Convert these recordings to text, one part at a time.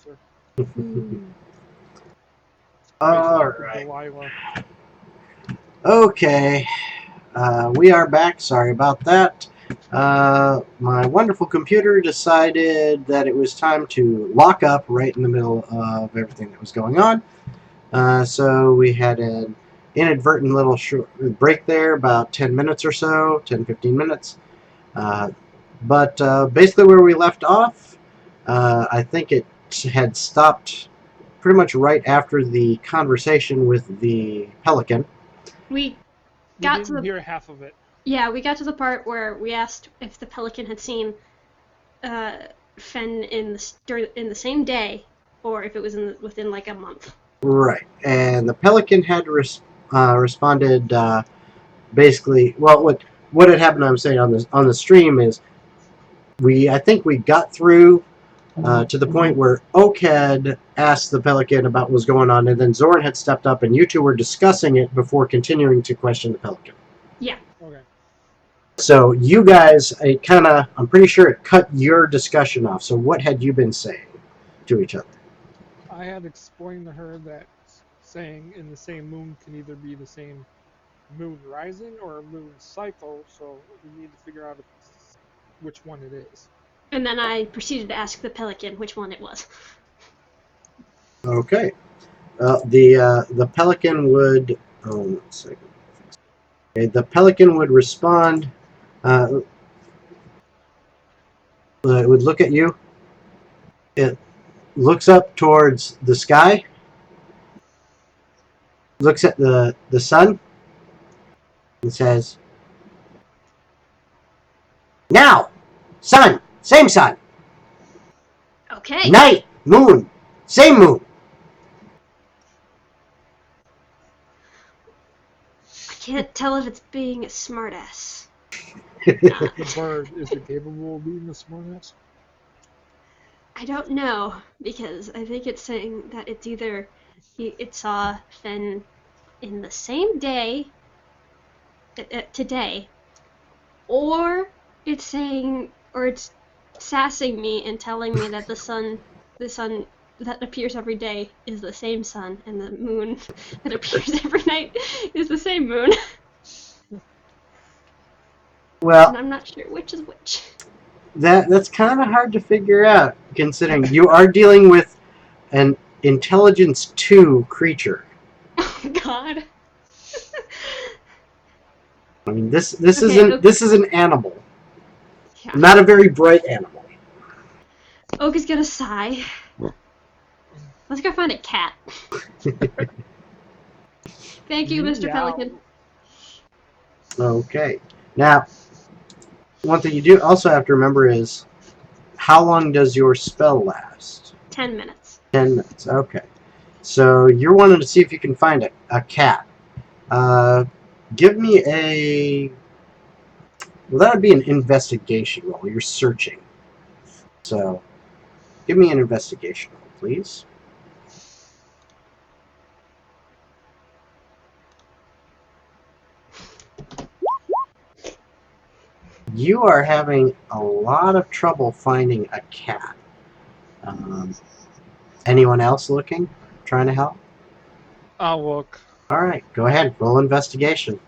sir. All right. Okay. We are back. Sorry about that. My wonderful computer decided that it was time to lock up right in the middle of everything that was going on. So we had an inadvertent little short break there, about 10 minutes or so, 10-15 minutes. But basically where we left off, I think it had stopped pretty much right after the conversation with the pelican. We We got to didn't the hear half of it. we got to the part where we asked if the pelican had seen Fen in the same day, or if it was within like a month. Right, and the pelican had responded basically. Well, what had happened? I'm saying on the stream is I think we got through to the point where Oak had asked the pelican about what was going on, and then Zoran had stepped up, and you two were discussing it before continuing to question the pelican. Yeah. Okay. So you guys, I'm pretty sure it cut your discussion off. So what had you been saying to each other? I had explained to her that saying in the same moon can either be the same moon rising or a moon cycle, so we need to figure out which one it is. And then I proceeded to ask the pelican which one it was. Okay. The pelican would. Oh, 1 second. Okay, the pelican would respond. It would look at you. It looks up towards the sky. Looks at the sun. And says, "Now, sun, same sun. Okay. Night, moon, same moon." I can't tell if it's being a smartass. The bird, is it capable of being a smartass? I don't know, because I think it's saying that it's either it saw Fen in the same day today, or it's saying, or it's sassing me and telling me that the sun that appears every day is the same sun, and the moon that appears every night is the same moon. Well, And I'm not sure which is which. that's kind of hard to figure out, considering you are dealing with an intelligence 2 creature. Oh God. I mean, this Okay, this is an animal, Yeah. not a very bright animal. Oak is gonna sigh. Let's go find a cat. Thank you, Mr. Pelican. Okay. Now, one thing you do also have to remember is how long does your spell last? 10 minutes. 10 minutes. Okay. So you're wanting to see if you can find a cat. Give me a. Well, that would be an investigation roll. You're searching. So, give me an investigation roll, please. You are having a lot of trouble finding a cat. Anyone else looking? Trying to help? I'll look. All right, go ahead. Roll investigation.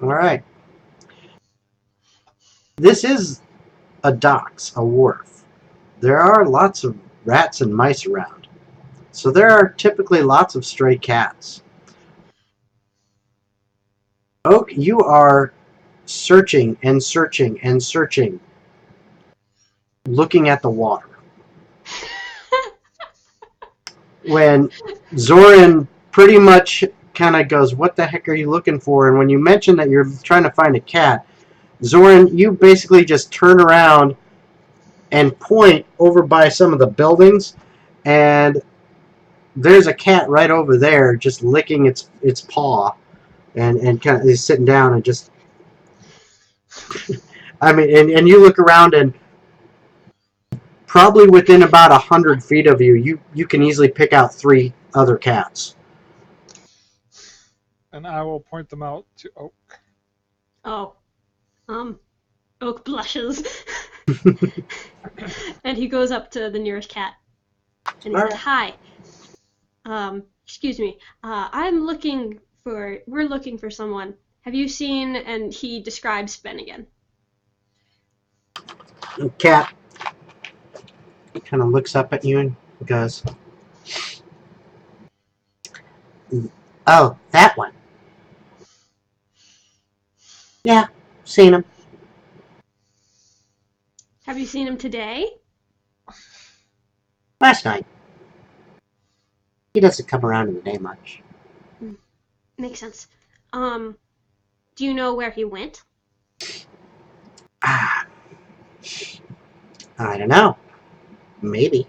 All right. This is a docks, a wharf. There are lots of rats and mice around. So there are typically lots of stray cats. Oak, you are searching and searching and searching, looking at the water. When Zoran pretty much kind of goes, "What the heck are you looking for?" And when you mention that you're trying to find a cat, Zoran, you basically just turn around and point over by some of the buildings, and there's a cat right over there just licking its paw, and kind of is sitting down and just. I mean, and you look around, and probably within about 100 feet of you, you can easily pick out 3 other cats. And I will point them out to Oak. Oh. Oak blushes. And he goes up to the nearest cat. And he says, "Hi. Excuse me. We're looking for someone. Have you seen," and he describes Fen again. Cat kind of looks up at you and goes, "Oh, that one. Yeah, seen him. Have you seen him today? Last night. He doesn't come around in the day much." Makes sense. Do you know where he went? Ah, I don't know. Maybe.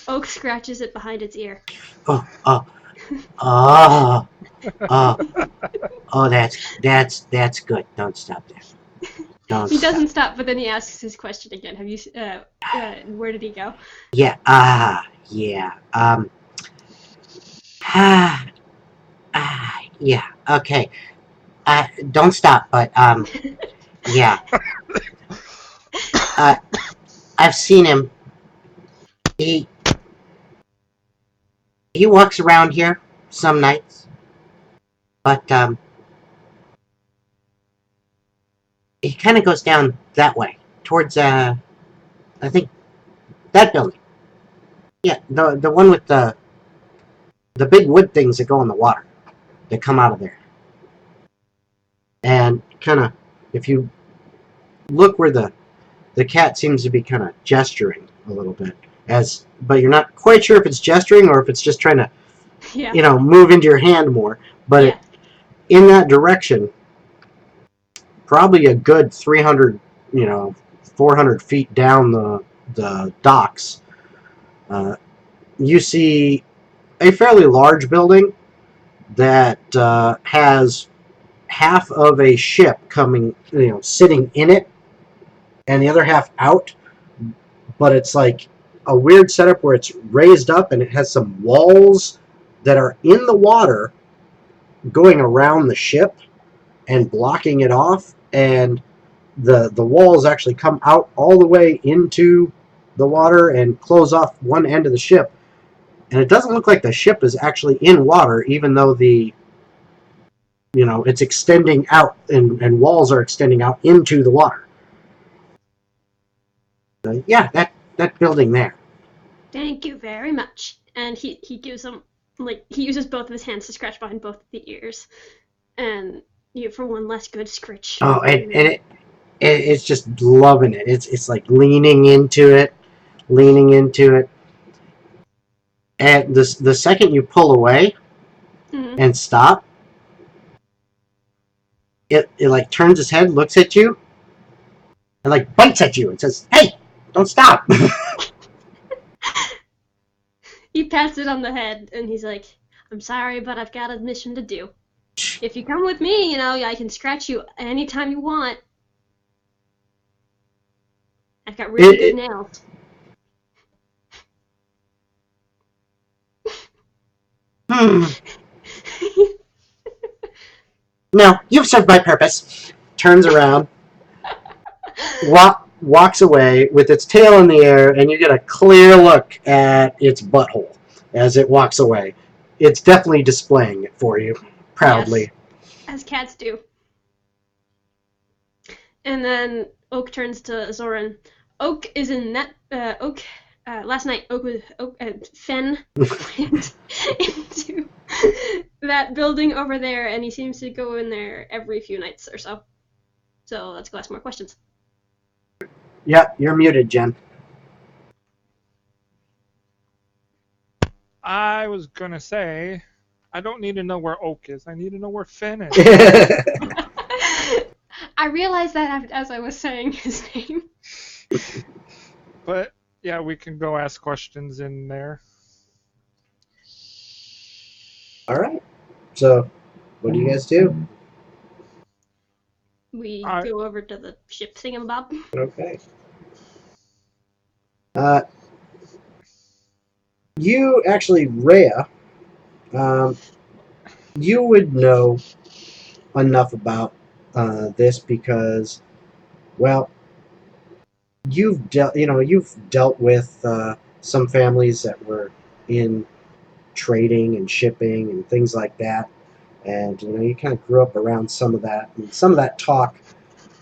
Oak scratches it behind its ear. Oh, oh, oh, oh, that's good. Don't stop there. Don't He stop. doesn't stop, but then he asks his question again. Have you? Where did he go? Yeah, yeah. Yeah, okay. Don't stop, but, yeah. I've seen him. He walks around here some nights, but, he kind of goes down that way, towards, I think, that building. Yeah, the one with the big wood things that go in the water, that come out of there. And kind of, if you look where the cat seems to be kind of gesturing a little bit, but you're not quite sure if it's gesturing or if it's just trying to, Yeah. move into your hand more. But Yeah. in that direction, probably a good 300, 400 feet down the docks, you see a fairly large building that has half of a ship coming, sitting in it, and the other half out. But it's like a weird setup where it's raised up and it has some walls that are in the water going around the ship and blocking it off, and the walls actually come out all the way into the water and close off one end of the ship. And it doesn't look like the ship is actually in water, even though it's extending out, and walls are extending out into the water. Yeah, that building there. Thank you very much. And he gives him, he uses both of his hands to scratch behind both of the ears, and for one less good scritch. Oh, and it's just loving it. It's like leaning into it, and the second you pull away and stop, it like turns its head, looks at you, and like bites at you and says, "Hey, don't stop." He pats it on the head and he's like, "I'm sorry, but I've got a mission to do. If you come with me, I can scratch you anytime you want. I've got really good nails." No, you've served my purpose. Turns around, walks away with its tail in the air, and you get a clear look at its butthole as it walks away. It's definitely displaying it for you, proudly. Yes, as cats do. And then Oak turns to Zoran. Oak is in that. Last night, Fen went into that building over there, and he seems to go in there every few nights or so. So let's go ask more questions. Yep, you're muted, Jen. I was gonna say, I don't need to know where Oak is. I need to know where Fen is. I realized that as I was saying his name. But yeah, we can go ask questions in there. All right. So, what do you guys do? We go over to the ship thingamabob. Okay. You actually, Rhea, you would know enough about this because Well, you've dealt with some families that were in trading and shipping and things like that, and you kind of grew up around some of that and some of that talk.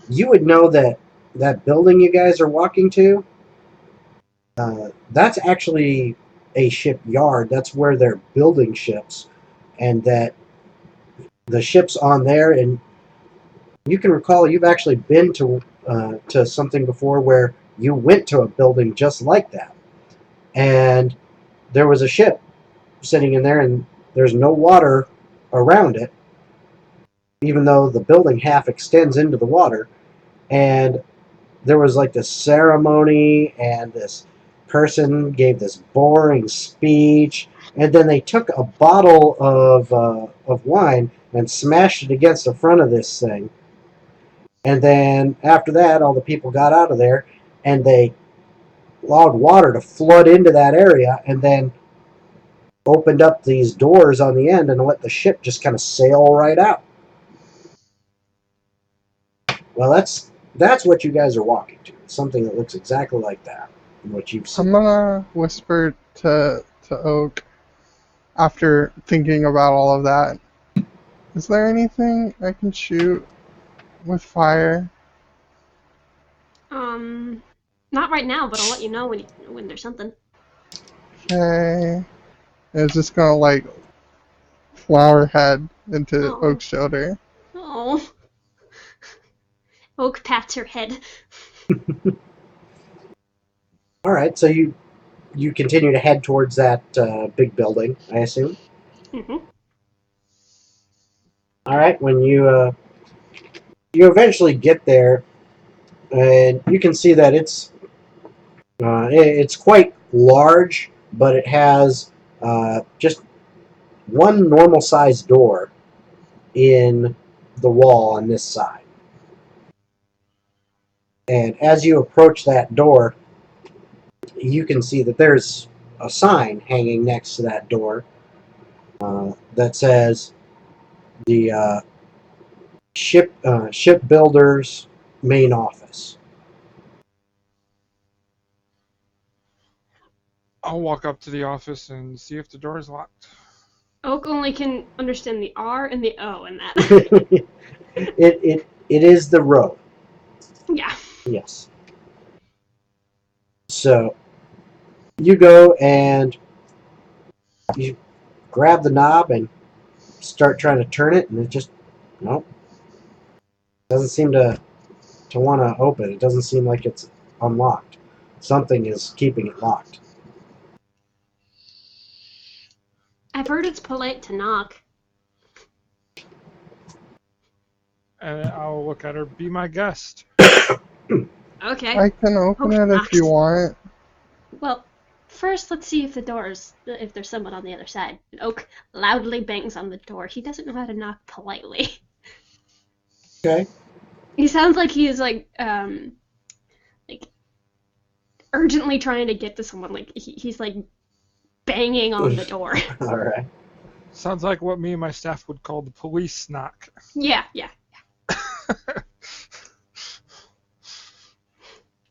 You would know that that building you guys are walking to, that's actually a shipyard. That's where they're building ships, and that the ships on there. And you can recall you've actually been to something before where you went to a building just like that, and there was a ship sitting in there, and there's no water around it, even though the building half extends into the water. And there was like this ceremony, and this person gave this boring speech, and then they took a bottle of wine and smashed it against the front of this thing. And then after that, all the people got out of there, and they allowed water to flood into that area, and then opened up these doors on the end and let the ship just kind of sail right out. Well, that's what you guys are walking to. Something that looks exactly like that, what you've seen. I'm gonna whisper to Oak after thinking about all of that. Is there anything I can shoot with fire? Not right now, but I'll let you know when there's something. Okay. It's just gonna like flower head into Oh. Oak's shoulder. Oh. Oak pats her head. All right, so you continue to head towards that big building, I assume. Mm-hmm. All right, when you eventually get there, and you can see that it's quite large, but it has just one normal sized door in the wall on this side. And as you approach that door, you can see that there's a sign hanging next to that door that says the shipbuilder's main office. I'll walk up to the office and see if the door is locked. Oak only can understand the R and the O in that. it is the row. Yeah. Yes. So you go and you grab the knob and start trying to turn it, and it just nope doesn't seem to want to open. It doesn't seem like it's unlocked. Something is keeping it locked. I've heard it's polite to knock. And I'll look at her. Be my guest. Okay. I can open Oak it if you knocks. want. Well, first let's see if if there's someone on the other side. And Oak loudly bangs on the door. He doesn't know how to knock politely. Okay. He sounds like he's like urgently trying to get to someone. Like he's like banging on the door. All right. Sounds like what me and my staff would call the police knock. Yeah.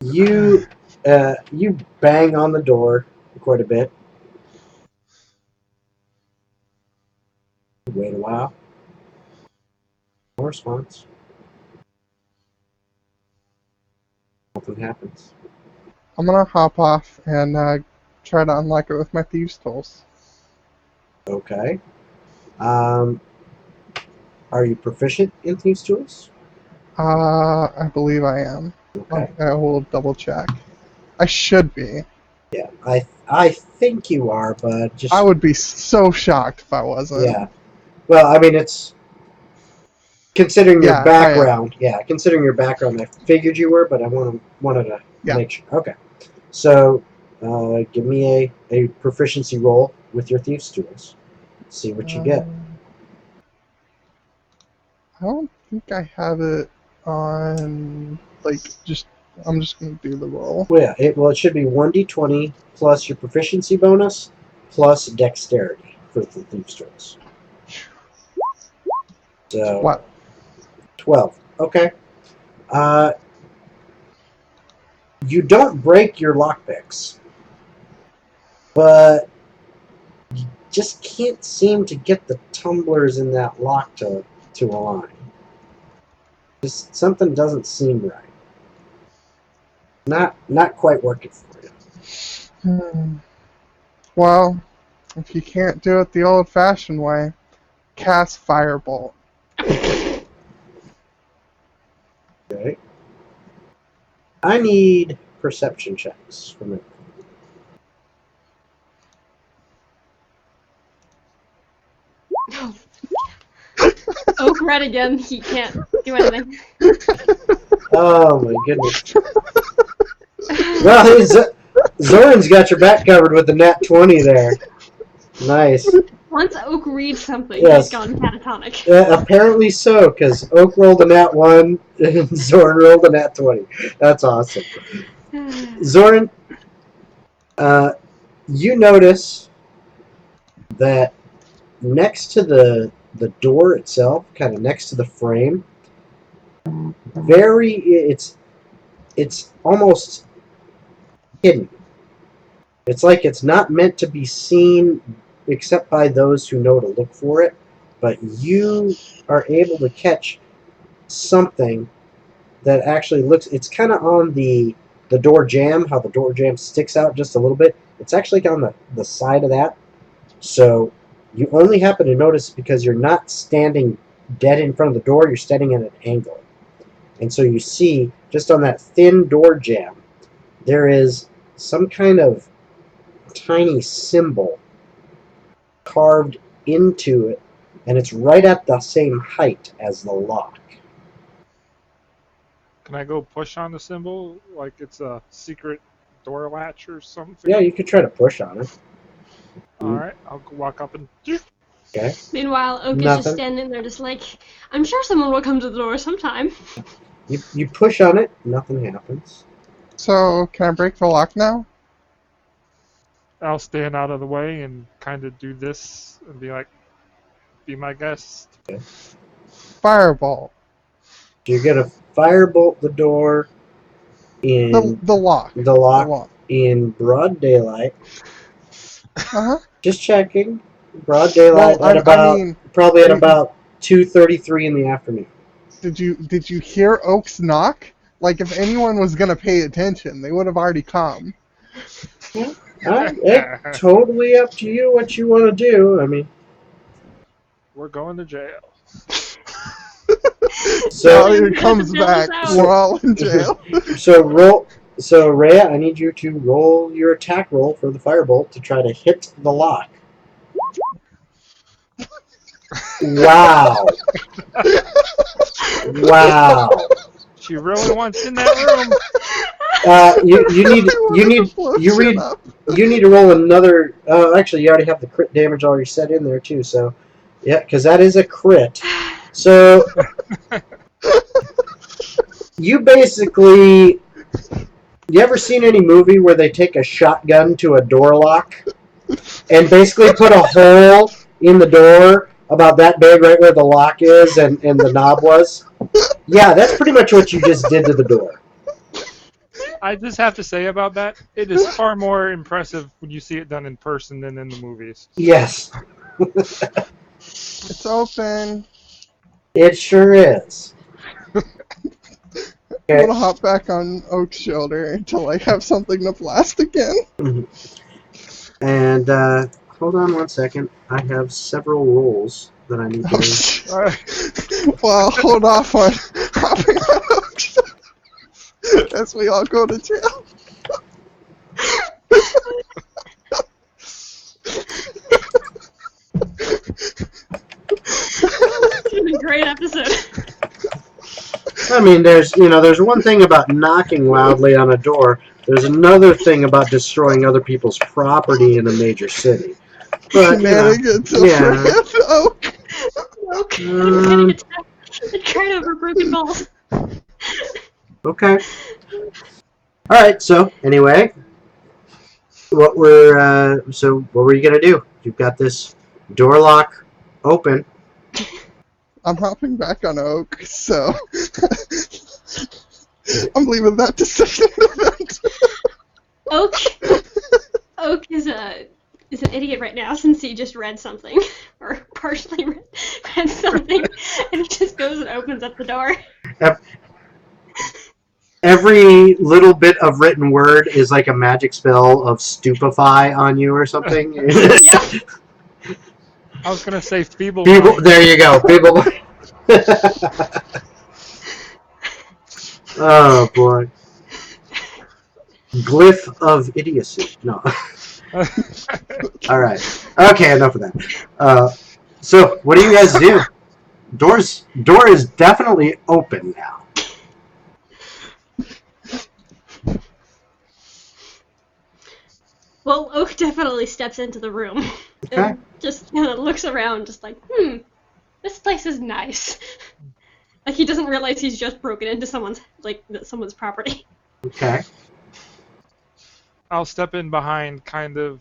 You you bang on the door quite a bit. Wait a while. No response. Nothing happens. I'm gonna hop off and try to unlock it with my thieves' tools. Okay. Are you proficient in these tools? I believe I am. Okay. I will double check. I should be. Yeah, I think you are, but just I would be so shocked if I wasn't. yeah. Well, I mean, it's considering your Yeah, I am. background. Yeah, considering your background, I figured you were, but I wanted to make sure. Okay, so give me a proficiency roll with your thieves' tools. See what you get. I don't think I have it on like just. I'm just gonna do the roll. Well, yeah, it should be 1d20 plus your proficiency bonus plus dexterity for the thieves' tools. So What? 12. Okay. you don't break your lockpicks, but you just can't seem to get the tumblers in that lock to align. Just something doesn't seem right. Not quite working for you. Well, if you can't do it the old-fashioned way, cast Firebolt. Okay. I need perception checks from it. Oak red again. He can't do anything. Oh my goodness. Well, Zoran's got your back covered with the nat 20 there. Nice. Once Oak reads something, Yes. he's gone catatonic. Apparently so, because Oak rolled a nat 1 and Zoran rolled a nat 20. That's awesome. Zoran, you notice that next to the door itself, kind of next to the frame, it's almost hidden. It's like it's not meant to be seen except by those who know to look for it, but you are able to catch something that actually looks, it's kind of on the door jamb, how the door jamb sticks out just a little bit. It's actually on the side of that. So you only happen to notice because you're not standing dead in front of the door, you're standing at an angle. And so you see, just on that thin door jamb, there is some kind of tiny symbol carved into it, and it's right at the same height as the lock. Can I go push on the symbol like it's a secret door latch or something? Yeah, you could try to push on it. Alright, I'll walk up and... Okay. Meanwhile, Oak is Nothing. just standing there just like, I'm sure someone will come to the door sometime. You push on it, nothing happens. So, can I break the lock now? I'll stand out of the way and kind of do this and be like, be my guest. Okay. Firebolt. You're gonna firebolt the door in The lock. the lock in broad daylight. Uh-huh. Just checking. Broad daylight Well, probably at about 2:33 in the afternoon. Did you hear Oak's knock? Like, if anyone was gonna pay attention, they would have already come. It's totally up to you what you want to do. I mean, We're going to jail. so Now it comes back. We're all in jail. So Rhea, I need you to roll your attack roll for the firebolt to try to hit the lock. Wow. Wow. She really wants in that room. You need to roll another. Actually, you already have the crit damage already set in there too. So, yeah, because that is a crit. So, you basically. You ever seen any movie where they take a shotgun to a door lock and basically put a hole in the door about that big right where the lock is and the knob was? Yeah, that's pretty much what you just did to the door. I just have to say about that, it is far more impressive when you see it done in person than in the movies. Yes. It's open. It sure is. I'm gonna hop back on Oak's shoulder until I have something to blast again. And hold on one second. I have several rolls that I need to. Well, hold off on hopping on Oak's shoulder as we all go to jail. It's been a great episode. I mean, there's one thing about knocking loudly on a door. There's another thing about destroying other people's property in a major city. But, Shenanigans of Oak. Oak. I'm getting attacked. I tried over broken balls. Okay. All right. So anyway, what were you gonna do? You've got this door lock open. I'm hopping back on Oak, so I'm leaving that decision to them. Oak is an idiot right now since he just read something or partially read something, and he just goes and opens up the door. Every little bit of written word is like a magic spell of stupefy on you or something. Yeah. I was gonna say feeble. There you go. Feeble. Oh boy. Glyph of idiocy. No. All right. Okay, enough of that. So, what do you guys do? Door is definitely open now. Well, Oak definitely steps into the room Okay. and just kind of looks around, just like, this place is nice. Like he doesn't realize he's just broken into someone's property. Okay. I'll step in behind, kind of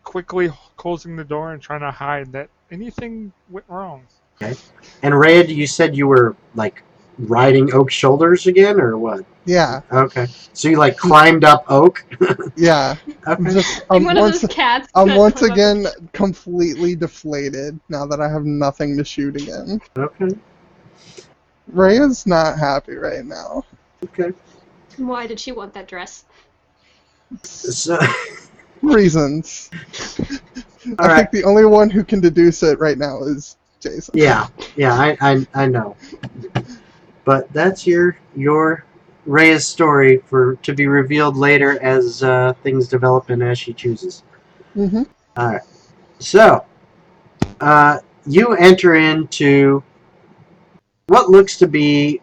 quickly closing the door and trying to hide that anything went wrong. Okay. And Rhea, you said you were like riding Oak's shoulders again, or what? Yeah, Okay. So you like climbed up Oak. yeah. Okay. Like one of those cats. I'm that once climb up again completely deflated now that I have nothing to shoot again. Okay. Rhea's not happy right now. Okay. Why did she want that dress? So, Reasons. All I right. think the only one who can deduce it right now is Jason. yeah, I know. But that's your Rhea's story to be revealed later as things develop and as she chooses. Mm-hmm. All right. So, you enter into what looks to be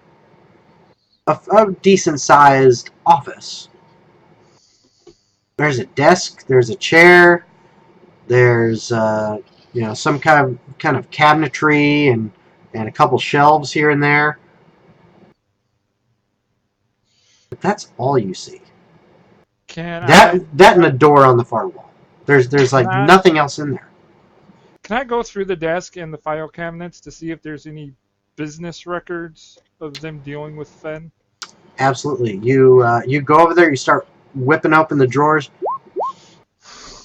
a decent-sized office. There's a desk. There's a chair. There's some kind of cabinetry and a couple shelves here and there. But that's all you see. That and a door on the far wall. There's like nothing else in there. Can I go through the desk and the file cabinets to see if there's any business records of them dealing with Fen? Absolutely. You go over there. You start whipping open the drawers,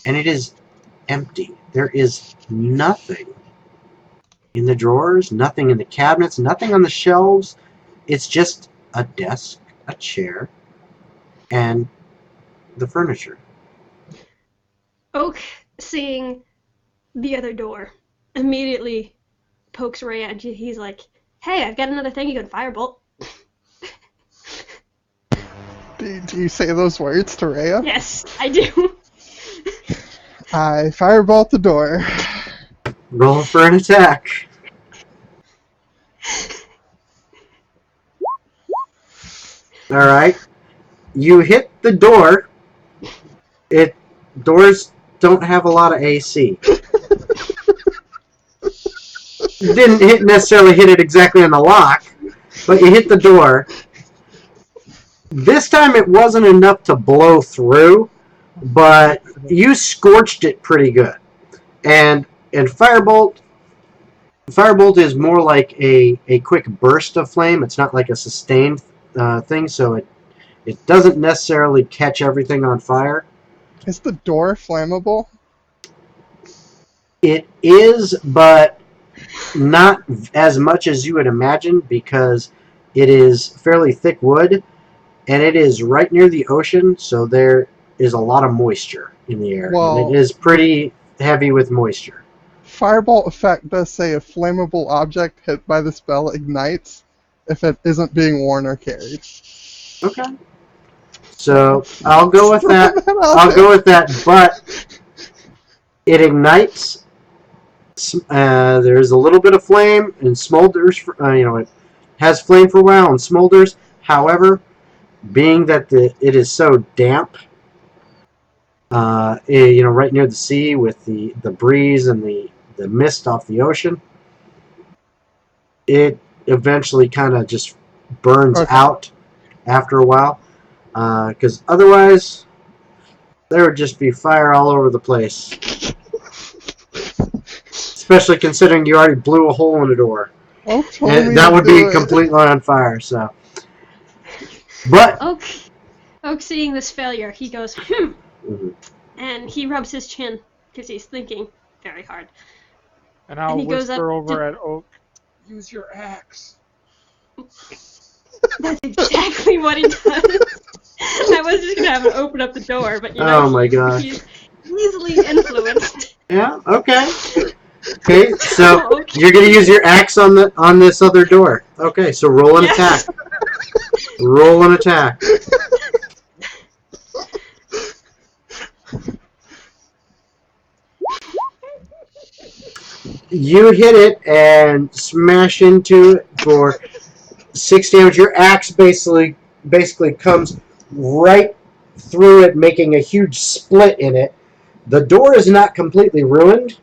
and it is empty. There is nothing in the drawers, nothing in the cabinets, nothing on the shelves. It's just a desk, a chair, and the furniture. Oak, seeing the other door, immediately pokes Rhea and he's like, hey, I've got another thing you can firebolt. Do you say those words to Rhea? Yes, I do. I firebolt the door. Roll for an attack. All right. You hit the door. Doors don't have a lot of AC. You didn't necessarily hit it exactly on the lock, but you hit the door. This time it wasn't enough to blow through, but you scorched it pretty good. And firebolt is more like a quick burst of flame. It's not like a sustained thing, so it doesn't necessarily catch everything on fire. Is the door flammable? It is, but not as much as you would imagine, because it is fairly thick wood, and it is right near the ocean, so there is a lot of moisture in the air. Well, and it is pretty heavy with moisture. Firebolt effect does say a flammable object hit by the spell ignites if it isn't being worn or carried. Okay. So I'll go with that. I'll go with that, but it ignites. There's a little bit of flame and smolders. It has flame for a while and smolders. However, being that it is so damp, right near the sea with the breeze and the mist off the ocean, it eventually kind of just burns out after a while. Because otherwise, there would just be fire all over the place. Especially considering you already blew a hole in the door. And that would be completely on fire. So, But Oak seeing this failure, he goes, and he rubs his chin because he's thinking very hard. And I'll And he goes whisper up over to- at Oak, use your axe. That's exactly what he does. I was just gonna have him open up the door, but Oh my gosh. he's easily influenced. Yeah. Okay. Okay. So Okay. you're gonna use your axe on this other door. Okay. So roll an attack. Yes. Roll an attack. You hit it and smash into it for 6 damage. Your axe basically comes right through it, making a huge split in it. The door is not completely ruined,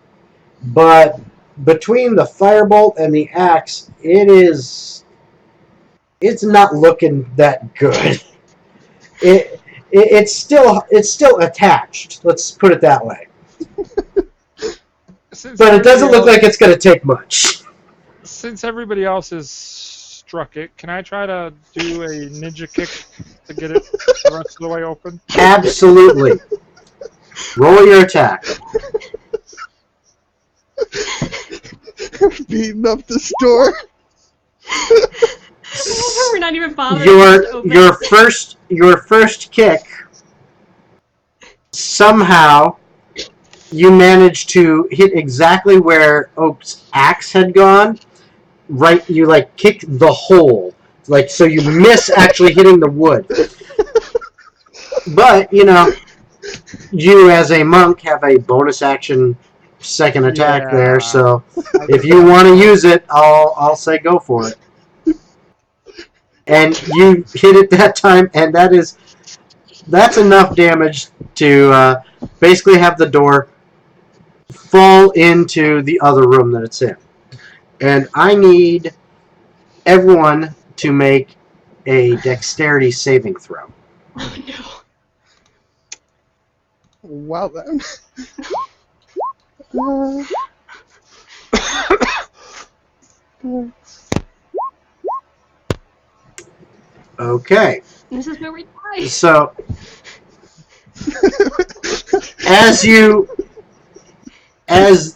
but between the firebolt and the axe, it's not looking that good. It's still attached. Let's put it that way. But it doesn't look like it's going to take much. Since everybody else has struck it, can I try to do a ninja kick to get it the rest of the way open? Absolutely. Roll your attack. Beating up this door. We're not even bothering to open Your first kick, somehow you managed to hit exactly where Oak's axe had gone. Right, you like kick the hole, like so you miss actually hitting the wood. But you as a monk have a bonus action second attack there, so if you want to use it, I'll say go for it. And you hit it that time, and that's enough damage to basically have the door fall into the other room that it's in. And I need everyone to make a dexterity saving throw. Oh no. Well then. Okay. This is where we die. So as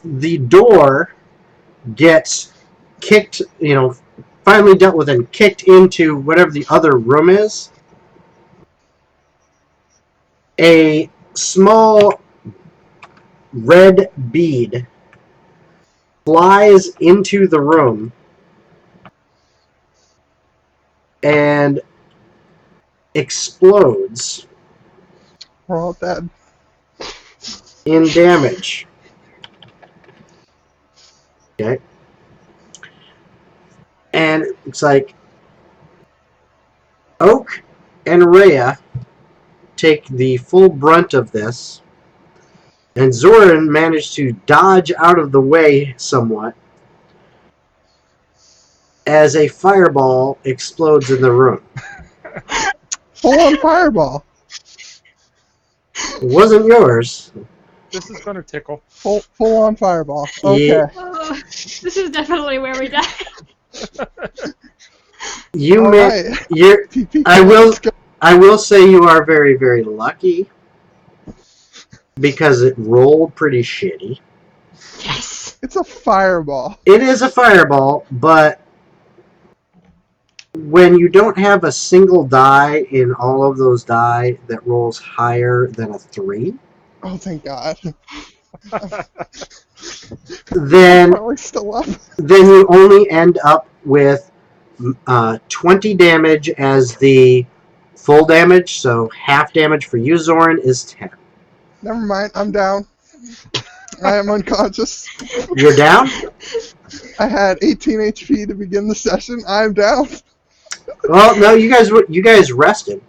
the door gets kicked, finally dealt with and kicked into whatever the other room is, a small red bead flies into the room and explodes We're all dead. in damage. Okay. And it's like Oak and Rhea take the full brunt of this, and Zoran managed to dodge out of the way somewhat as a fireball explodes in the room. Full on fireball. It wasn't yours. This is going to tickle. Full on fireball. Okay. Yeah. Oh, this is definitely where we die. You All may. right. You're. TP, I will say you are very, very lucky because it rolled pretty shitty. Yes. It's a fireball. It is a fireball, but when you don't have a single die in all of those die that rolls higher than a 3, Oh, thank God. then Probably still up. then you only end up with 20 damage as the full damage, so half damage for you, Zoran, is 10. Never mind. I'm down. I am unconscious. You're down? I had 18 HP to begin the session. I'm down. Well, no, you guys rested.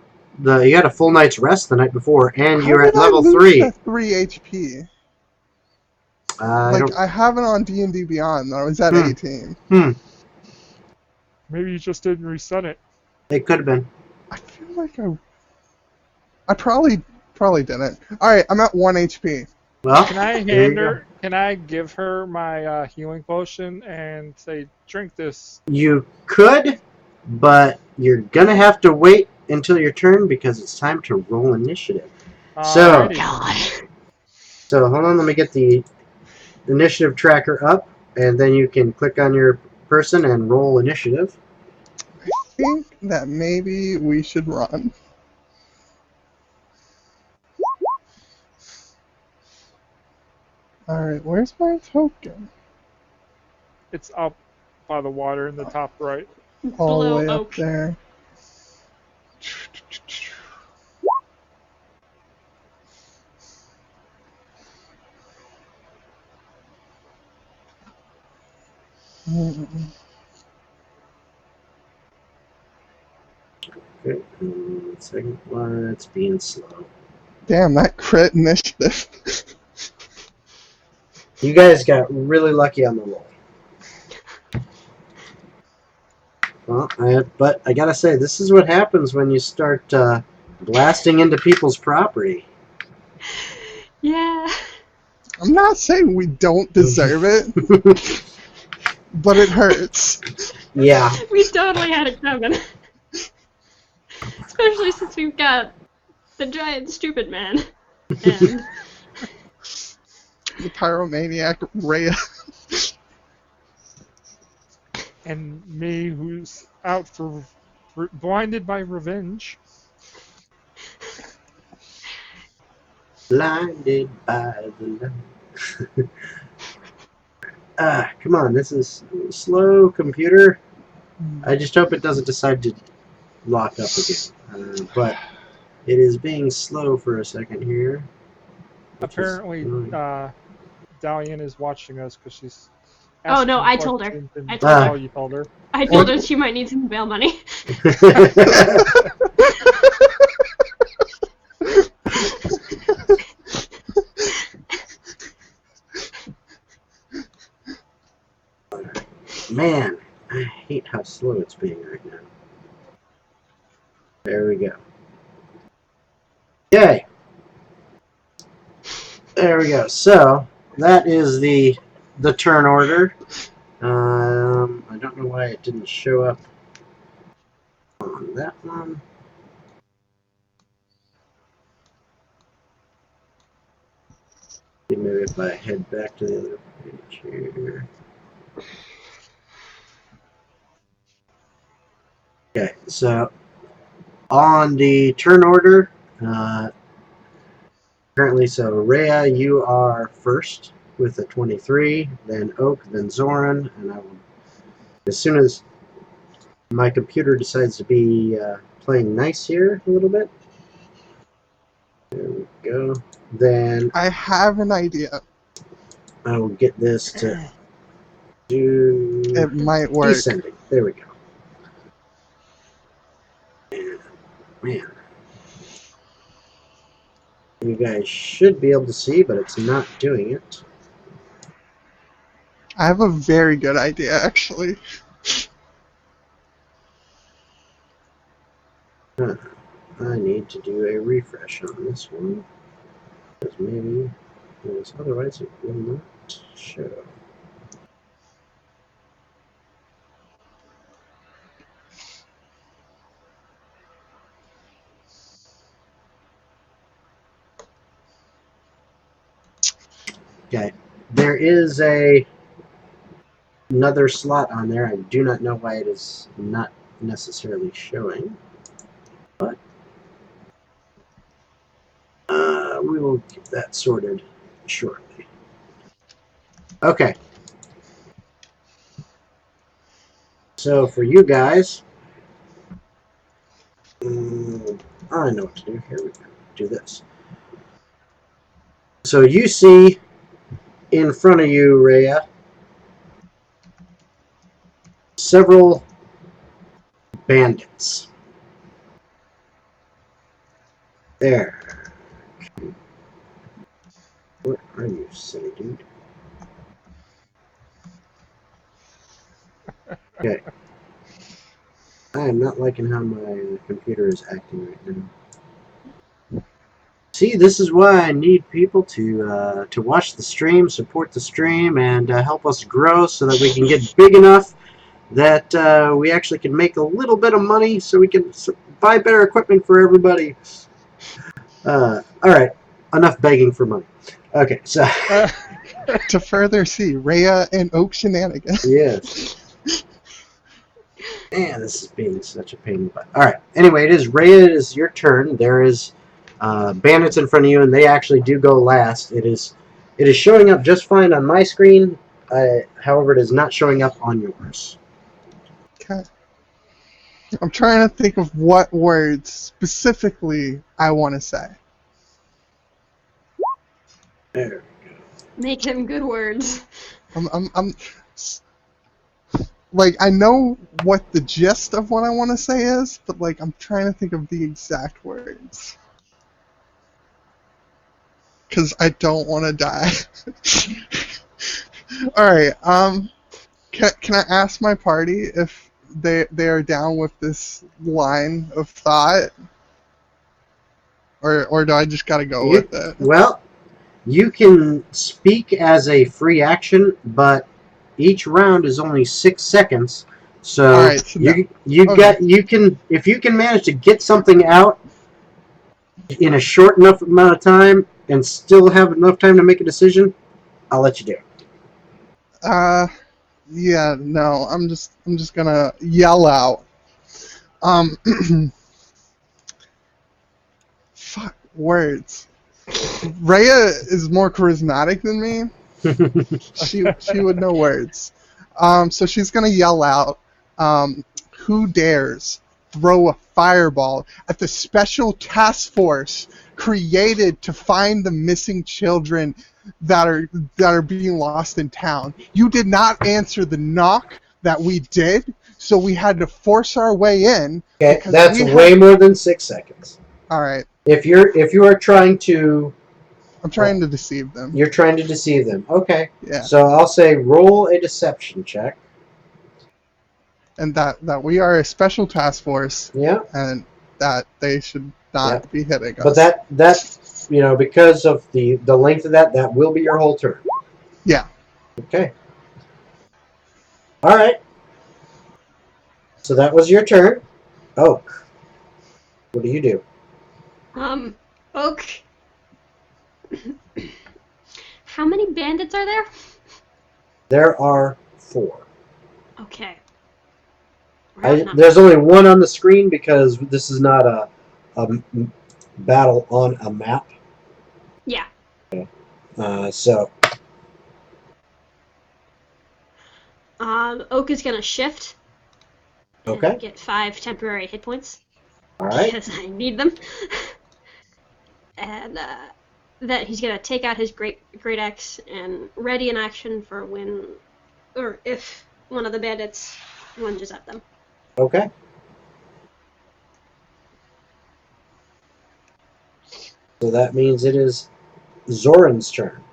You had a full night's rest the night before, and How you're did at level I lose 3. to 3 HP. I don't. I have it on D&D Beyond. I was at 18. Maybe you just didn't reset it. It could have been. I feel like I probably didn't. All right, I'm at 1 HP. Well, Can I there you hand go. her? Can I give her my healing potion and say, drink this? You could, but you're gonna have to wait until your turn because it's time to roll initiative. So, Alrighty. God. hold on, let me get the initiative tracker up, and then you can click on your person and roll initiative. I think that maybe we should run. Alright, where's my token? It's up by the water in the top right. All the Below way up Oak. there. Okay, 1 second. Well, it's being slow. Damn, that crit initiative. You guys got really lucky on the roll. Well, but I gotta say, this is what happens when you start blasting into people's property. Yeah. I'm not saying we don't deserve it, but it hurts. Yeah. We totally had it coming. Especially since we've got the giant stupid man. And The pyromaniac Rhea. And me, who's out for blinded by revenge. Blinded by the light. Come on, this is slow, computer. I just hope it doesn't decide to lock up again. But it is being slow for a second here. Apparently, Dalian is watching us because she's. Oh, no, asking I told her. questions and- I told her. Oh, you told her. I told her she might need some bail money. Man, I hate how slow it's being right now. There we go. Okay. There we go. So that is the turn order. I don't know why it didn't show up on that one. Maybe if I head back to the other page here. Okay, so on the turn order, currently, so Rhea, you are first with a 23, then Oak, then Zoran, and I will, as soon as my computer decides to be playing nice here a little bit. There we go. Then I have an idea. I will get this to do It might work. descending. There we go. And, man. You guys should be able to see, but it's not doing it. I have a very good idea, actually. Huh. I need to do a refresh on this one. Because maybe, because otherwise it will not show. Okay, there is another slot on there. I do not know why it is not necessarily showing, but we will get that sorted shortly. Okay. So for you guys, I know what to do. Here we go. Do this. So you see in front of you, Rhea, several bandits. There. What are you, silly dude? Okay. I am not liking how my computer is acting right now. See, this is why I need people to watch the stream, support the stream, and help us grow so that we can get big enough that we actually can make a little bit of money so we can buy better equipment for everybody. All right, enough begging for money. Okay, so To further see Rhea and Oak shenanigans. yes. Man, this is being such a pain in the butt. All right. Anyway, it is Rhea. It is your turn. There is bandits in front of you, and they actually do go last. It is showing up just fine on my screen. However, it is not showing up on yours. Okay. I'm trying to think of what words specifically I want to say. There. Make him good words. I'm like, I know what the gist of what I want to say is, but like I'm trying to think of the exact words. Because I don't want to die. Alright, can I ask my party if they are down with this line of thought? Or do I just gotta go with it? Well, you can speak as a free action, but each round is only 6 seconds. So, Alright, so you okay. can if you can manage to get something out in a short enough amount of time and still have enough time to make a decision, I'll let you do it. Yeah, no, I'm just gonna yell out. Fuck, words. Rhea is more charismatic than me. She would know words. So she's gonna yell out, "Who dares throw a fireball at the special task force created to find the missing children that are being lost in town? You did not answer the knock that we did, so we had to force our way in." Okay, Because that's we way had. more than 6 seconds. All right, If you are trying to, I'm trying to deceive them. you're trying to deceive them. Okay. Yeah. So I'll say roll a deception check. And that we are a special task force, Yeah. and that they should not be hitting us. But that because of the length of that will be your whole turn. Yeah. Okay. All right. So that was your turn. Oak. What do you do? Oak. How many bandits are there? There are 4. Okay. There's only one on the screen because this is not a battle on a map. Yeah. So. Oak is gonna shift. Okay. And get 5 temporary hit points. All right. Because I need them. And that he's gonna take out his great axe and ready in action for when, or if one of the bandits lunges at them. Okay. So that means it is Zoran's turn.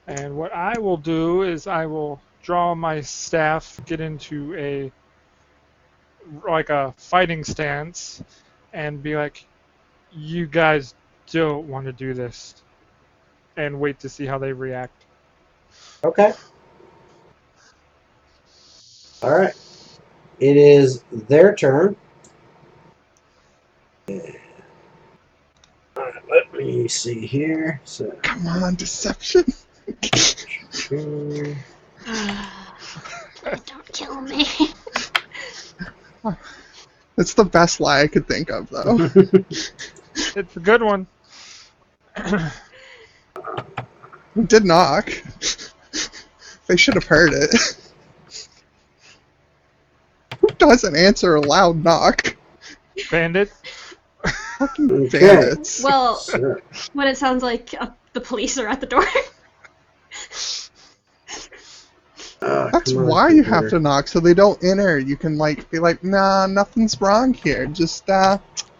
And what I will do is I will draw my staff, get into a fighting stance, and be like, "You guys don't want to do this," and wait to see how they react. Okay. All right. It is their turn. All right, let me see here. So. Come on, deception. Don't kill me. It's the best lie I could think of, though. It's a good one. It did knock. They should have heard it. Who doesn't answer a loud knock? Bandit. Fucking bandits. Well, Sure. when it sounds like the police are at the door. That's why you have to knock, so they don't enter. You can be like, nah, nothing's wrong here. Just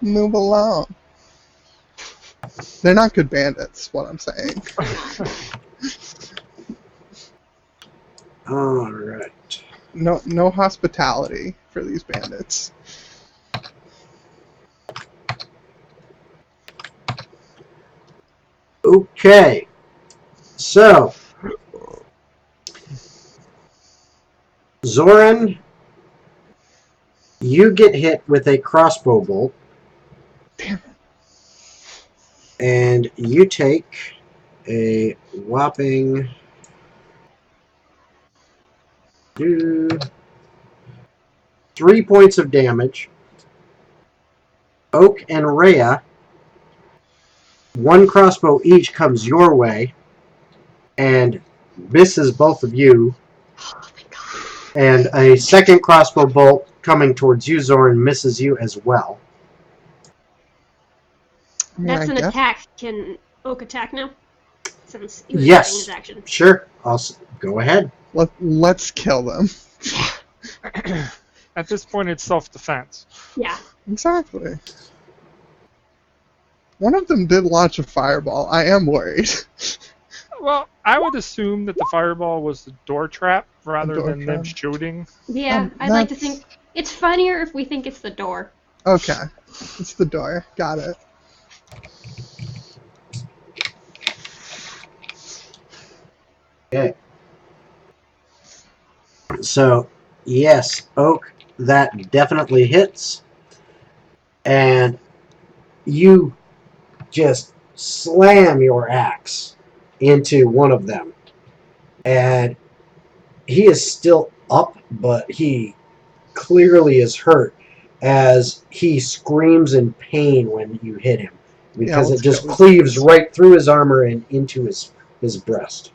move along. They're not good bandits, what I'm saying. All right. No hospitality for these bandits. Okay. So, Zoran, You get hit with a crossbow bolt. Damn. And you take a whopping 3 points of damage. Oak and Rhea, 1 crossbow each comes your way and misses both of you. Oh my god. And a second crossbow bolt coming towards you, Zoran, misses you as well. I mean, That's I an guess. attack. Can Oak attack now? Since he was using Yes, his action. sure. Go ahead. Let's kill them. At this point, it's self-defense. Yeah. Exactly. One of them did launch a fireball. I am worried. Well, I would assume that the fireball was the door trap rather door than them trap. shooting. Yeah, I'd like to that's- think it's funnier if we think it's the door. Okay. It's the door. Got it. Okay. So, yes, Oak, that definitely hits. And you just slam your axe into one of them. And he is still up, but he clearly is hurt as he screams in pain when you hit him. Because let's it just go. cleaves right through his armor and into his breast.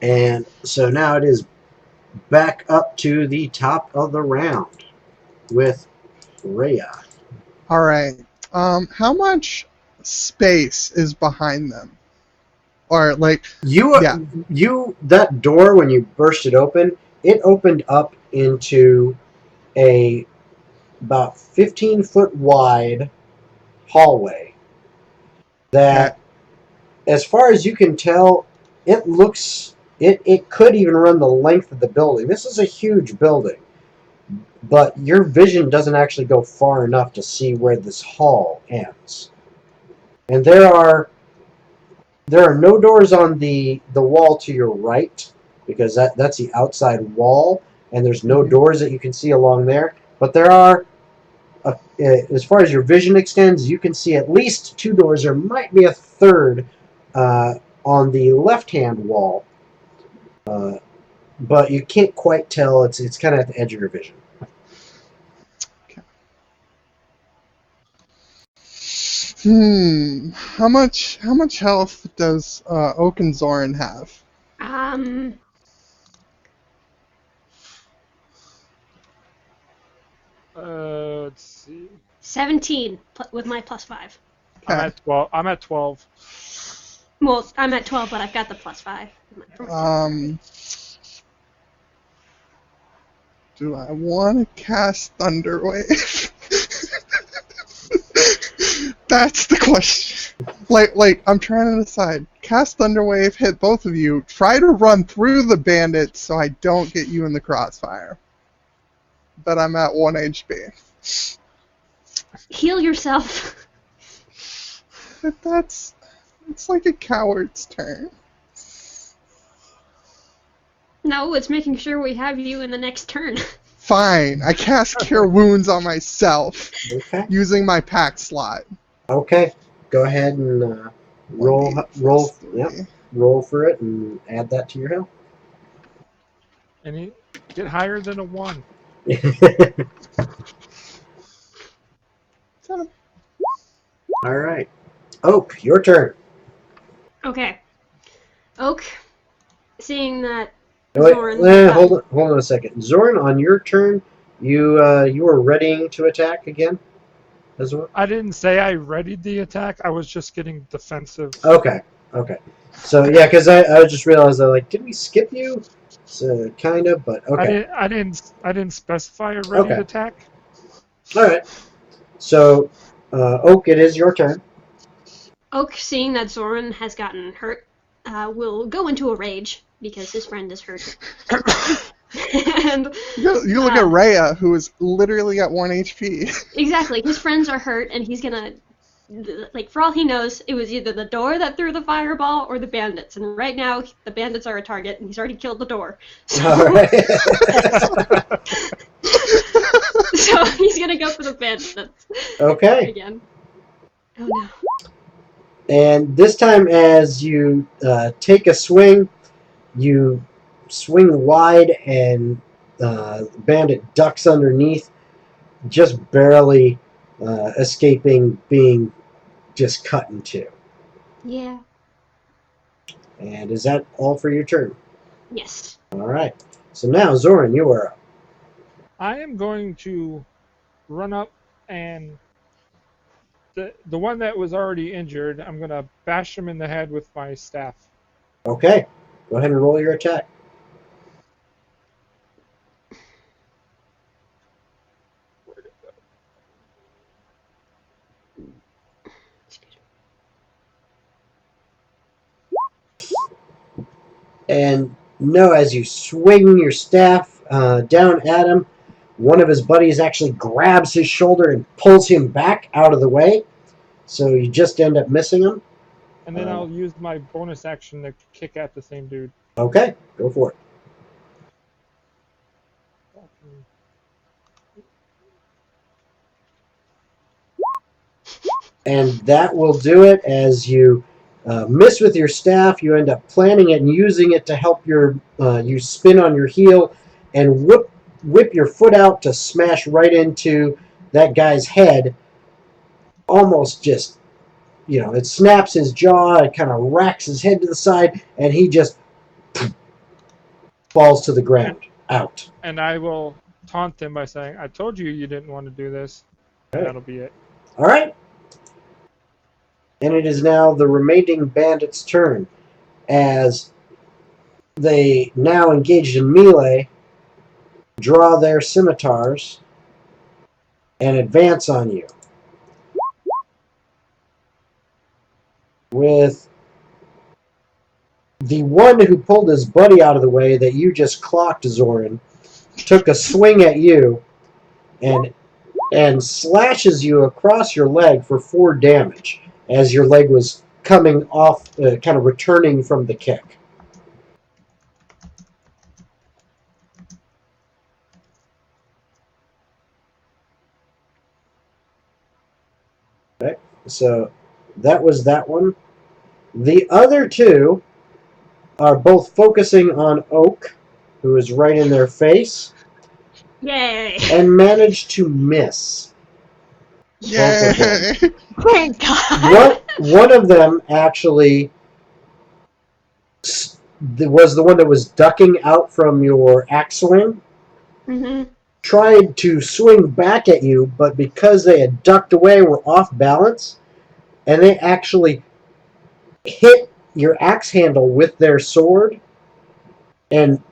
And so now it is back up to the top of the round with Rhea. All right. How much space is behind them? Or like, yeah. That door, when you burst it open, it opened up into a about 15-foot wide hallway that, as far as you can tell, it could even run the length of the building. This is a huge building, but your vision doesn't actually go far enough to see where this hall ends. And there are no doors on the wall to your right, because that's the outside wall, and there's no doors that you can see along there. But there are, as far as your vision extends, you can see at least 2 doors. There might be a third on the left-hand wall, but you can't quite tell. It's kind of at the edge of your vision. How much health does Oak and Zoran have? Let's see. 17 with my +5. I'm at 12. I'm at 12. Well, I'm at 12, but I've got the +5. Do I want to cast Thunderwave? That's the question. Like I'm trying to decide. Cast Thunderwave, hit both of you. Try to run through the bandits so I don't get you in the crossfire. But I'm at 1 HP. Heal yourself. But it's like a coward's turn. No, it's making sure we have you in the next turn. Fine, I cast Cure Wounds on myself Okay. using my pack slot. Okay. Go ahead and roll 1d+3. roll for it and add that to your health. And get higher than a 1. All right. Oak, your turn. Okay. Oak, seeing that Wait, Zoran... hold on a second. Zoran, on your turn, you were readying to attack again as well? I didn't say I readied the attack. I was just getting defensive. Okay. So, yeah, because I just realized, did we skip you? So, kind of, but okay. I didn't specify a ready attack. All right. So, Oak, it is your turn. Oak, seeing that Zoran has gotten hurt, will go into a rage because his friend is hurt. And you look at Rhea, who is literally at 1 HP. Exactly, his friends are hurt, and he's gonna like for all he knows, it was either the door that threw the fireball or the bandits. And right now, the bandits are a target, and he's already killed the door. So, All right. so he's gonna go for the bandits Okay. again. Oh no. And this time, as you take a swing, you swing wide, and Bandit ducks underneath, just barely escaping being just cut in two. Yeah. And is that all for your turn? Yes. All right. So now, Zoran, you are up. I am going to run up and the one that was already injured, I'm going to bash him in the head with my staff. Okay. Go ahead and roll your attack. And no, as you swing your staff down at him, one of his buddies actually grabs his shoulder and pulls him back out of the way. So you just end up missing him. And then I'll use my bonus action to kick at the same dude. Okay, go for it. And that will do it. As you miss with your staff, you end up planting it and using it to help you spin on your heel and whip your foot out to smash right into that guy's head. Almost just, it snaps his jaw, it kind of racks his head to the side, and he just falls to the ground, out. And I will taunt them by saying, I told you you didn't want to do this. And Okay. that'll be it. All right. And it is now the remaining bandits' turn, as they, now engaged in melee, draw their scimitars and advance on you. With the one who pulled his buddy out of the way that you just clocked, Zoran, took a swing at you and slashes you across your leg for 4 damage, as your leg was coming off, kind of returning from the kick. Okay, so that was that one. The other two are both focusing on Oak, who is right in their face, Yay! and managed to miss. Yay! Thank God! One of them actually was the one that was ducking out from your axe swing. Mm-hmm. Tried to swing back at you, but because they had ducked away, were off balance, and they actually hit your axe handle with their sword and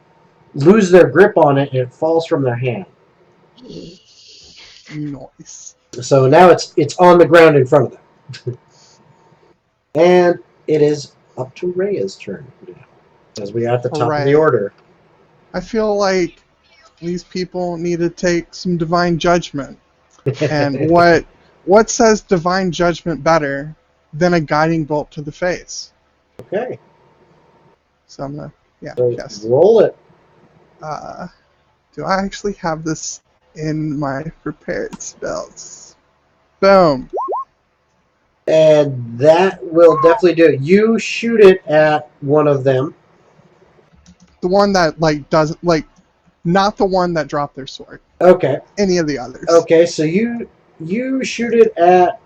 lose their grip on it, and it falls from their hand. Nice. So now it's on the ground in front of them. And it is up to Rhea's turn now, as we are at the top of the order. I feel like these people need to take some divine judgment. And what says divine judgment better than a guiding bolt to the face? Okay. So I'm gonna, So yes. roll it. Do I actually have this in my prepared spells? Boom. And that will definitely do it. You shoot it at one of them. The one that doesn't not the one that dropped their sword. Okay. Any of the others. Okay, so you shoot it at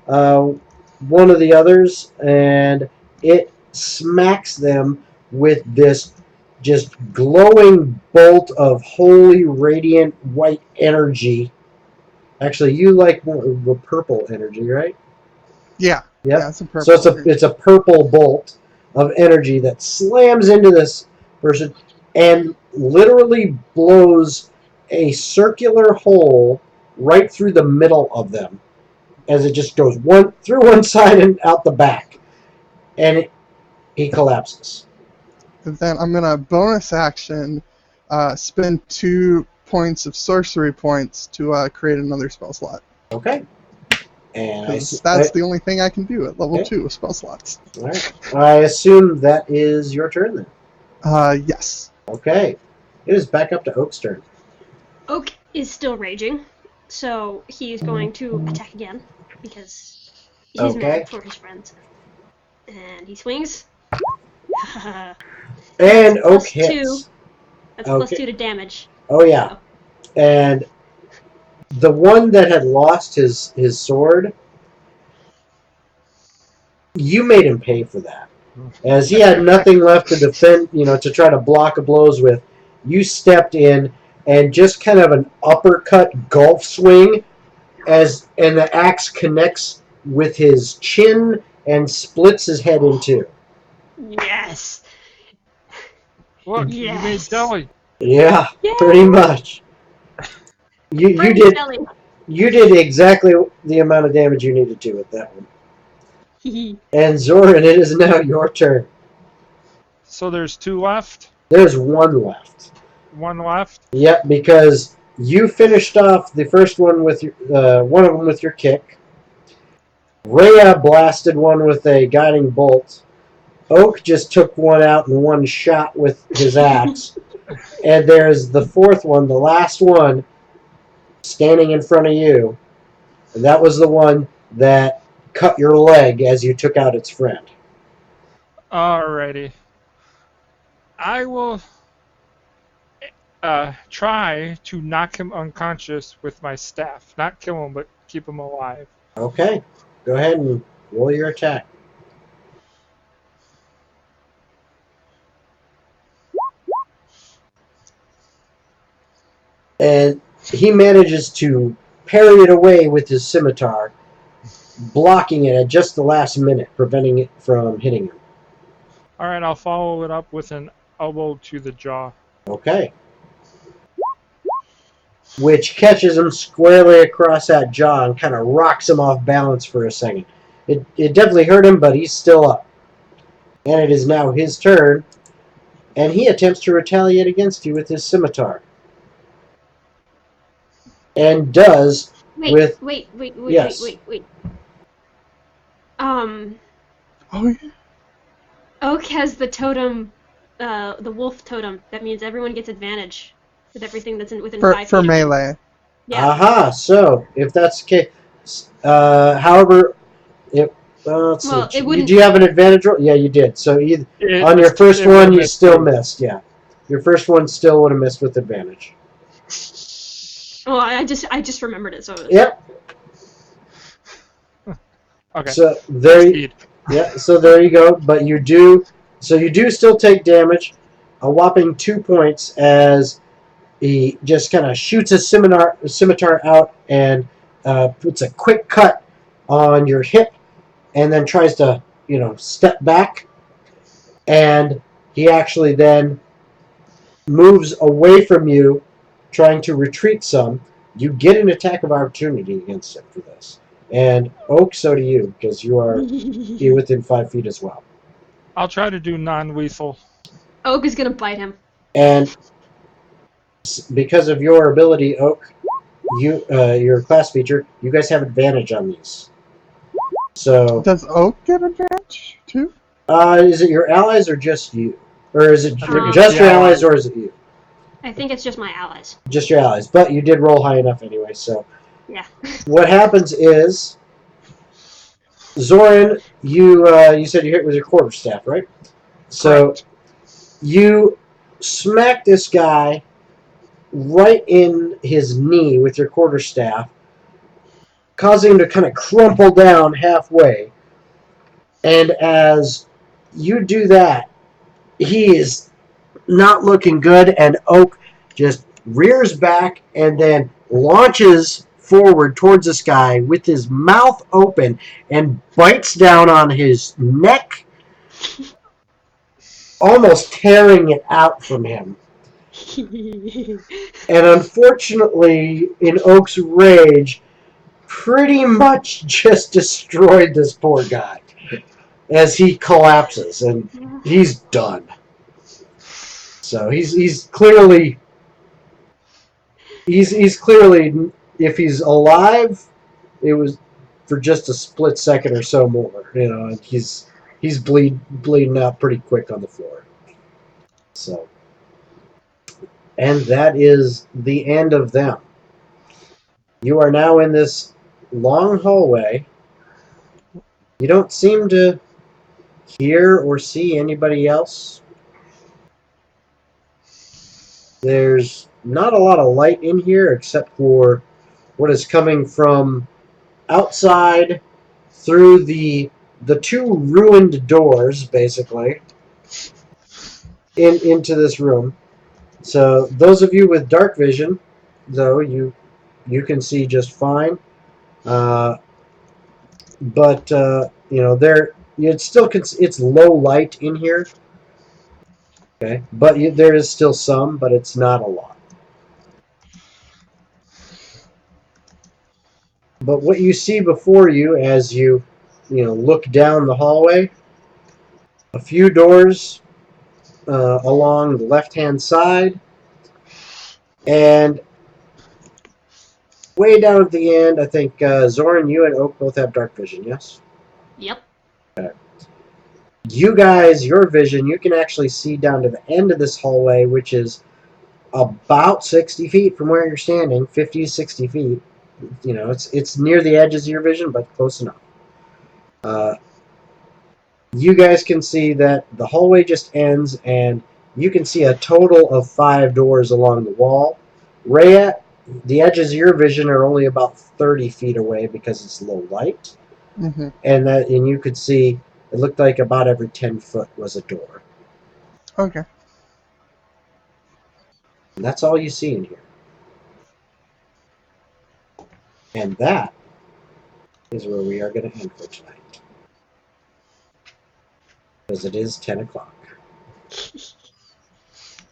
one of the others, and it smacks them with this just glowing bolt of holy radiant white energy. Actually, you like more the purple energy, right? Yeah. Yep. Yeah, it's a purple. So it's a purple bolt of energy that slams into this person and literally blows a circular hole right through the middle of them, as it just goes through one side and out the back, and he collapses. And then I'm gonna bonus action, spend 2 points of sorcery points to create another spell slot. Okay. And Because that's the only thing I can do at level Okay. 2 of spell slots. all right. I assume that is your turn then. Yes. Okay. It is back up to Oak's turn. Oak is still raging, so he's going to attack again because he's Okay. mad for his friends. And he swings. And Oak plus hits. 2. That's plus 2 to damage. Oh yeah. And the one that had lost his sword, you made him pay for that. As he had nothing left to defend, to try to block the blows with, you stepped in and just kind of an uppercut golf swing and the axe connects with his chin and splits his head in two. Yes. Look, Yes. you made jelly. Yeah, Yay! pretty much. You Friend did jelly. you did exactly the amount of damage you needed to with that one. And Zoran, it is now your turn. So there's 2 left. There's one left. 1 left. Yep, because you finished off the first one with one of them with your kick. Rhea blasted one with a guiding bolt. Oak just took one out in one shot with his axe. And there's the fourth one, the last one, standing in front of you. And that was the one that cut your leg as you took out its friend. Alrighty. I will try to knock him unconscious with my staff. Not kill him, but keep him alive. Okay, go ahead and roll your attack. And he manages to parry it away with his scimitar, blocking it at just the last minute, preventing it from hitting him. Alright, I'll follow it up with an elbow to the jaw. Okay. Which catches him squarely across that jaw and kind of rocks him off balance for a second. It definitely hurt him, but he's still up. And it is now his turn, and he attempts to retaliate against you with his scimitar. And does Wait. Yes. Oh, yeah. Oak has the totem, the wolf totem. That means everyone gets advantage with everything that's within 5 feet. For melee. Yeah. Aha, so if that's the case, however, let's Well, see. it wouldn't- Do you have an advantage roll? Yeah, you did. So on your first one, you still missed. Yeah, your first one still would have missed with advantage. Well, I just remembered it. So. Yep. Okay. So there you go. But you do still take damage, a whopping 2 points as he just kind of shoots his scimitar out and puts a quick cut on your hip, and then tries to step back, and he actually then moves away from you, trying to retreat some. You get an attack of opportunity against him for this. And Oak, so do you, because you are within 5 feet as well. I'll try to do non-lethal. Oak is gonna bite him. And because of your ability, Oak, your class feature, you guys have advantage on these. So Does Oak get advantage too? is it your allies or just you? Or is it Um, just your yeah. allies or is it you? I think it's just my allies. Just your allies. But you did roll high enough anyway, so. Yeah. What happens is, Zoran, you said you hit with your quarterstaff, right? So Correct. you smack this guy right in his knee with your quarterstaff, causing him to kind of crumple down halfway. And as you do that, he is not looking good, and Oak just rears back and then launches forward towards this guy with his mouth open and bites down on his neck, almost tearing it out from him. And unfortunately, in Oak's rage, pretty much just destroyed this poor guy as he collapses, and he's done. So he's clearly, if he's alive, it was for just a split second or so more. You know, and he's bleeding out pretty quick on the floor. So, and that is the end of them. You are now in this long hallway. You don't seem to hear or see anybody else. There's not a lot of light in here except for what is coming from outside through the two ruined doors, basically, into this room. So those of you with dark vision, though, you can see just fine. But you know, it's still it's low light in here. Okay, but there is still some, but it's not a lot. But what you see before you as you look down the hallway, a few doors along the left-hand side, and way down at the end, I think Zoran, you and Oak both have dark vision, yes? Yep. Okay. You guys, your vision, you can actually see down to the end of this hallway, which is about 60 feet from where you're standing, 50 to 60 feet. You know, it's near the edges of your vision, but close enough. You guys can see that the hallway just ends, and you can see a total of 5 doors along the wall. Rhea, the edges of your vision are only about 30 feet away because it's low light. Mm-hmm. And you could see it looked like about every 10 foot was a door. Okay. And that's all you see in here. And that is where we are going to end for tonight. Because it is 10 o'clock.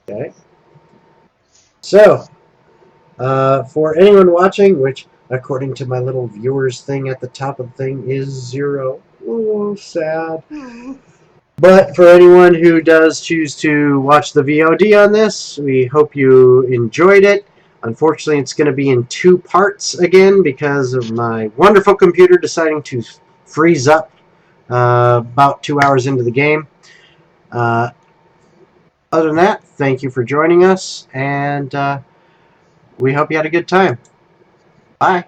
Okay? So, for anyone watching, which according to my little viewers thing at the top of the thing is 0. Oh, sad. But for anyone who does choose to watch the VOD on this, we hope you enjoyed it. Unfortunately, it's going to be in 2 parts again because of my wonderful computer deciding to freeze up about 2 hours into the game. Other than that, thank you for joining us, and we hope you had a good time. Bye.